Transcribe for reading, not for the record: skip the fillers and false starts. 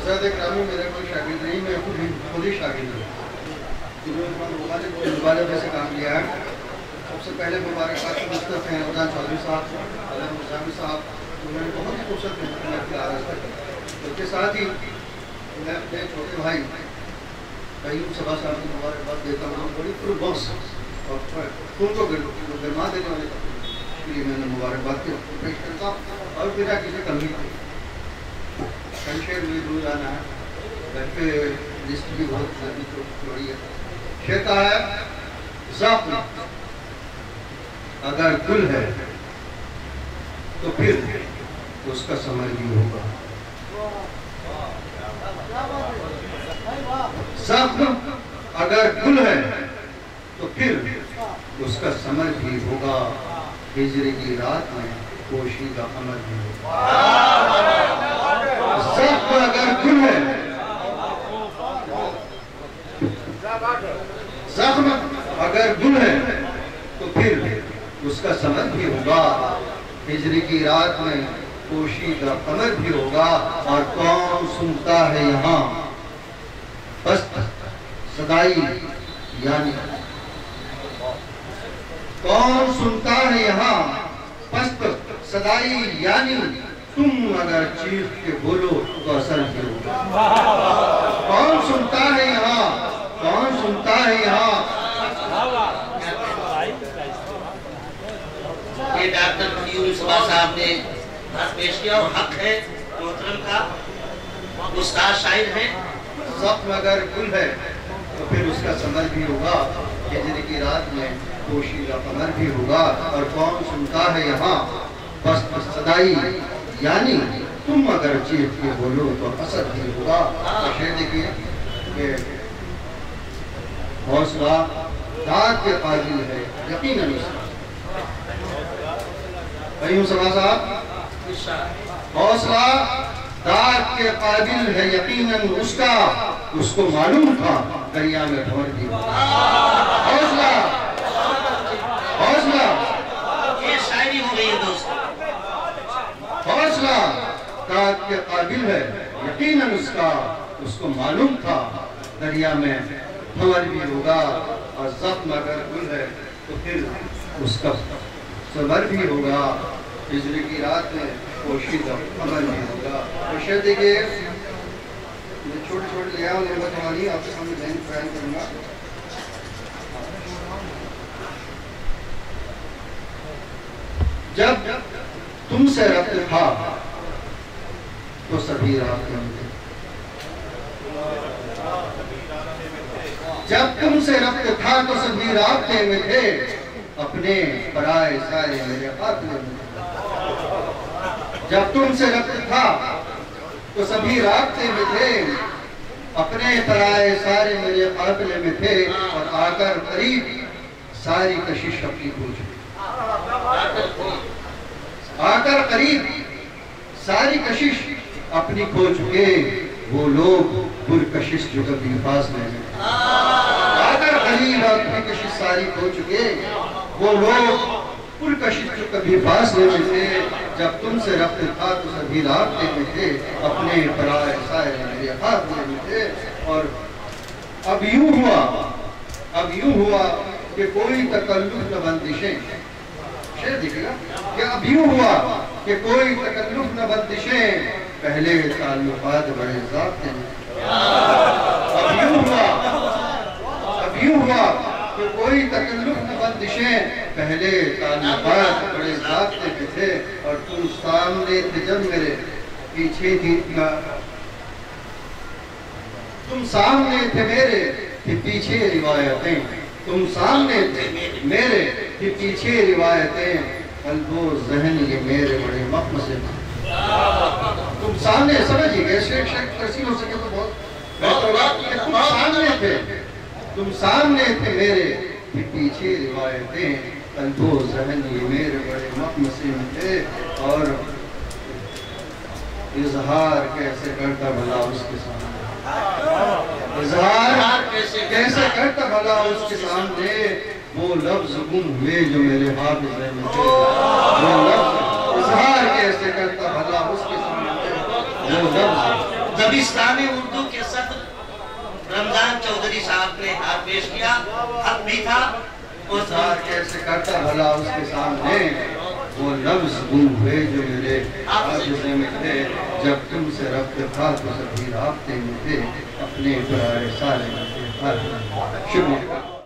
हज़रत इकरामी मेरे कोई शागिर्द नहीं, मैं खुद ही शागिर्द हूँ। जिन्होंने से काम किया है, सबसे पहले मुबारकबाद मुस्तफ़ा हैं रमज़ान चौधरी साहब, अलम मुजामी साहब, उन्होंने बहुत ही खूबसूरत मेहनत की। उसके साथ ही मैं अपने छोटे भाई कईयूम सबा साहब को मुबारकबाद देता हूँ। बड़ी पुरबख्श और खून को गरमा देने वाले के लिए मैंने मुबारकबाद पेश करता हूँ। और मेरा किसी कमी कल शेर मुझे दूर जाना है, घर पे लिस्ट भी बहुत बड़ी है। शेर का है ज़ख्म अगर गुल है तो फिर उसका समर भी होगा। ज़ख्म अगर गुल है तो फिर उसका समर भी होगा। हिजरे की रात में पोशीदा अमल भी होगा। ज़ख्म अगर गुल है, ज़ख्म अगर गुल है तो फिर उसका समर भी होगा। हिजरे की रात में पोशीदा कमर भी होगा। और कौन सुनता है यहाँ बस सदाई, यानी कौन सुनता है यहाँ पस्त सदाई, यानी तुम अगर चीख के बोलो तो असर भी होगा। कौन सुनता है यहाँ, कौन सुनता है यहाँ। ये डॉक्टर कईयूम सबा साहब ने पेश किया और हक है मोहतरम का, उस्ताद शायर हैं। ज़ख्म अगर गुल है तो फिर उसका समर भी होगा। हिजरे की रात में पोशीदा कमर भी होगा। और कौन सुनता है यहाँ बस सदाई, यानी तुम अगर चीख के बोलो तो असर भी होगा। तो शेर देखिए कि हौसला दाद के काबिल है यकीनन उसका। कईयूम सबा साहब, हौसला दाद के काबिल है यकीनन उसका, उसको मालूम था दरिया में भंवर भी। हौसला, हौसला, ये शायरी हो गई है दोस्तों। हौसला दाद के काबिल है यकीनन उसका, उसको मालूम था दरिया में भंवर भी होगा। और ज़ख्म अगर गुल है तो फिर उसका समर भी होगा। हिजरे की रात में पोशीदा अमल भी होगा। तो शेर देखिए, मैं छोटे छोटे ले आऊँ नंबर कहानी आपके सामने बयान करूँगा। जब तुमसे रब्त था तो सभी रास्ते में थे। जब तुमसे रब्त था तो सभी रास्ते में थे, अपने पराए सारे मेरे काफिले में थे। जब तुमसे रब्त था तो सभी रास्ते में थे, अपने पराए सारे मेरे काफिले में थे। और आकर करीब सारी कशिश अपनी खो चुकी। आकर करीब सारी कशिश अपनी खो चुके वो लोग पुरकशिश जो कभी फासले में। आकर करीब अपनी कशिश सारी खो चुके वो लोग पुरकशिश जो कभी फासले में थे। जब तुमसे रब्त था तो सभी रास्ते में थे, अपने पराए सारे मेरे फासले में थे। और अब यूं हुआ कि कोई तकल्लुफ न बंदिशें। शेर देखिएगा कि अब यूं हुआ कि कोई तकल्लुफ न बंदिशें, पहले ताल्लुकात बड़े ज़ाब्ते में। अब यूं हुआ कि कोई तकल्लुफ न बंदिशें, पहले ताल्लुकात बड़े ज़ाब्ते में थे। और तुम सामने थे जब मेरे पीछे थी, तुम सामने थे मेरे पीछे रिवायतें। तुम सामने थे मेरे पीछे रिवायतें, कल्बो ज़हन ये मेरे बड़े मक़मसे। तुम सामने समझिए, शेख तफसील हो सके तो बहुत तुम सामने थे, तुम सामने थे मेरे पीछे रिवायतें, कल्बो ज़हन ये मेरे बड़े मक़मसे थे। और इज़हार कैसे करता भला उसके सामने, इज़हार कैसे करता भला उसके सामने, वो लफ्ज़ गुम हुए जो मेरे हाफ़िज़े में थे। वो लफ्ज़ इज़हार कैसे करता भला उसके सामने, वो लफ्ज़ दबिस्तान उर्दू के सदर रमजान चौधरी साहब ने हाथ पेश किया, हक भी था। कैसे करता भला उसके सामने वो लफ्ज गुम हुए जो मेरे हाफिज़े में थे। जब तुमसे रब्त था तो सभी राब्ते में थे, अपने पराए सारे शुक्रिया।